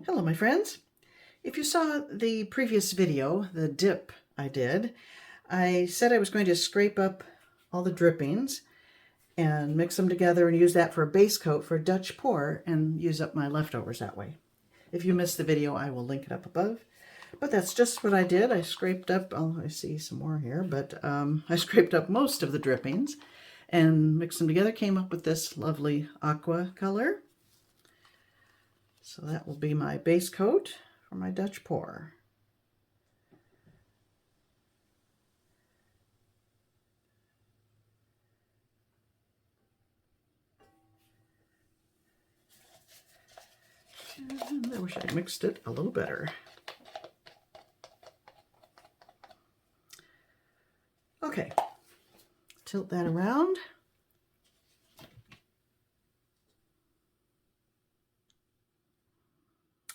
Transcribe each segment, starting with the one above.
Hello, my friends. If you saw the previous video, the dip I did, I said I was going to scrape up all the drippings and mix them together and use that for a base coat for a Dutch pour and use up my leftovers that way. If you missed the video, I will link it up above. But that's just what I did. I scraped up, oh, I see some more here, but I scraped up most of the drippings and mixed them together, came up with this lovely aqua color. So that will be my base coat for my Dutch pour. And I wish I mixed it a little better. Okay, tilt that around.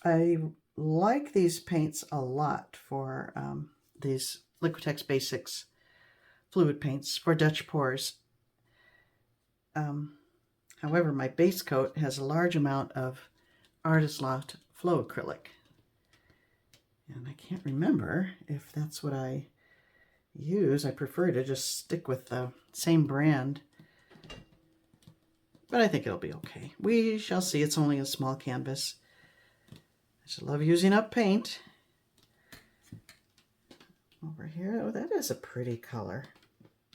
I like these paints a lot for these Liquitex Basics fluid paints for Dutch pours. However, my base coat has a large amount of Artist Loft Flow Acrylic. And I can't remember if that's what I use. I prefer to just stick with the same brand. But I think it'll be okay. We shall see. It's only a small canvas. I just love using up paint. Over here, oh, that is a pretty color.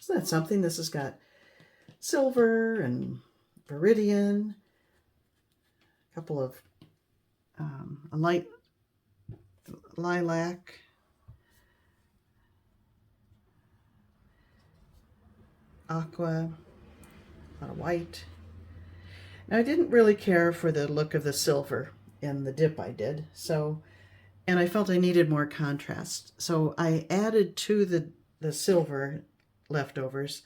Isn't that something? This has got silver and viridian, a couple of a light lilac, aqua, a lot of white. Now I didn't really care for the look of the silver in the dip I did, and I felt I needed more contrast. So I added to the silver leftovers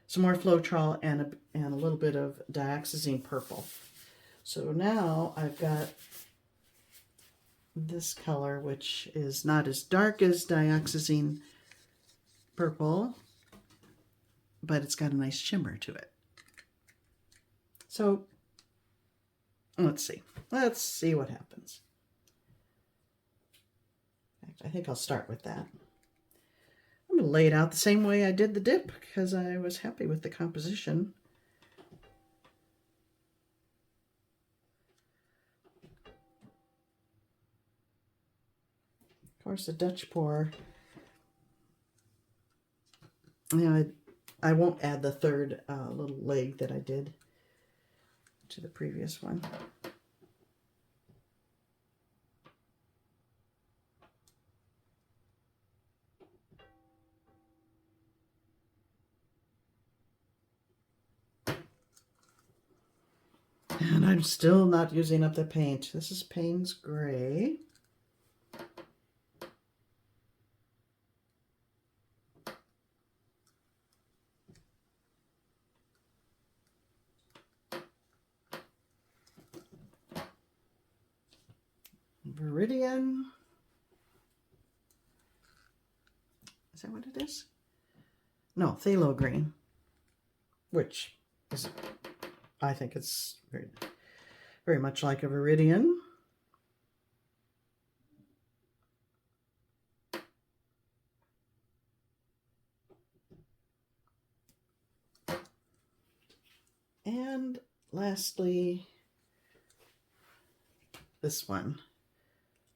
some more Floetrol and a little bit of dioxazine purple. So now I've got this color, which is not as dark as dioxazine purple, but it's got a nice shimmer to it. So let's see. Let's see what happens. In fact, I think I'll start with that. I'm going to lay it out the same way I did the dip because I was happy with the composition. Of course, the Dutch pour, I won't add the third little leg that I did to the previous one. And I'm still not using up the paint. This is Payne's Gray. Viridian. Is that what it is? No, Phthalo green, which is, I think it's very, very much like a viridian. And lastly, this one,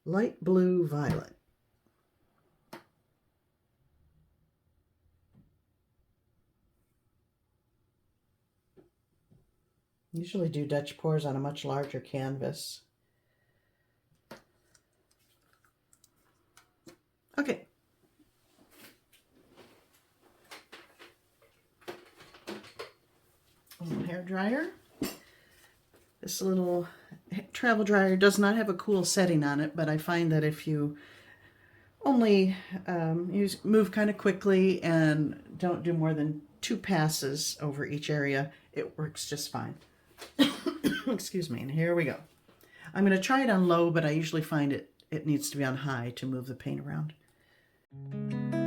light blue violet. Usually do Dutch pours on a much larger canvas. Okay. A little hair dryer. This little travel dryer does not have a cool setting on it, but I find that if you only move kind of quickly and don't do more than 2 passes over each area, it works just fine. Excuse me, and here we go. I'm going to try it on low, but I usually find it needs to be on high to move the paint around. Okay,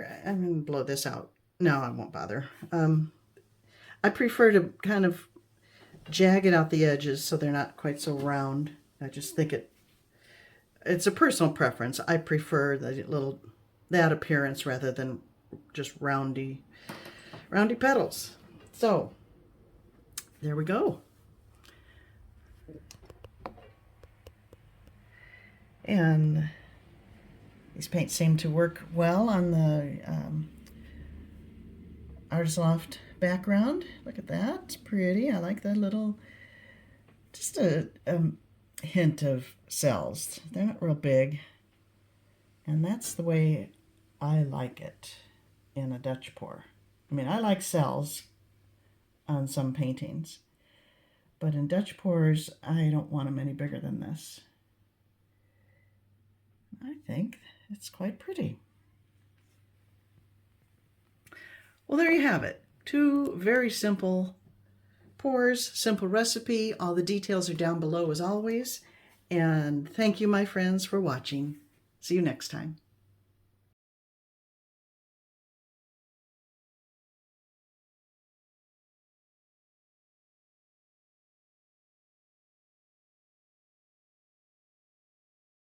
here, I'm going to blow this out. No, I won't bother. I prefer to kind of jag it out the edges so they're not quite so round. I just think it's a personal preference. I prefer that appearance rather than just roundy petals. So there we go. And these paints seem to work well on the Artist Loft background. Look at that, it's pretty. I like that little, just a hint of cells. They're not real big. And that's the way I like it in a Dutch pour. I mean, I like cells on some paintings, but in Dutch pours, I don't want them any bigger than this. I think it's quite pretty. Well, there you have it. 2 very simple pours, simple recipe. All the details are down below as always. And thank you, my friends, for watching. See you next time.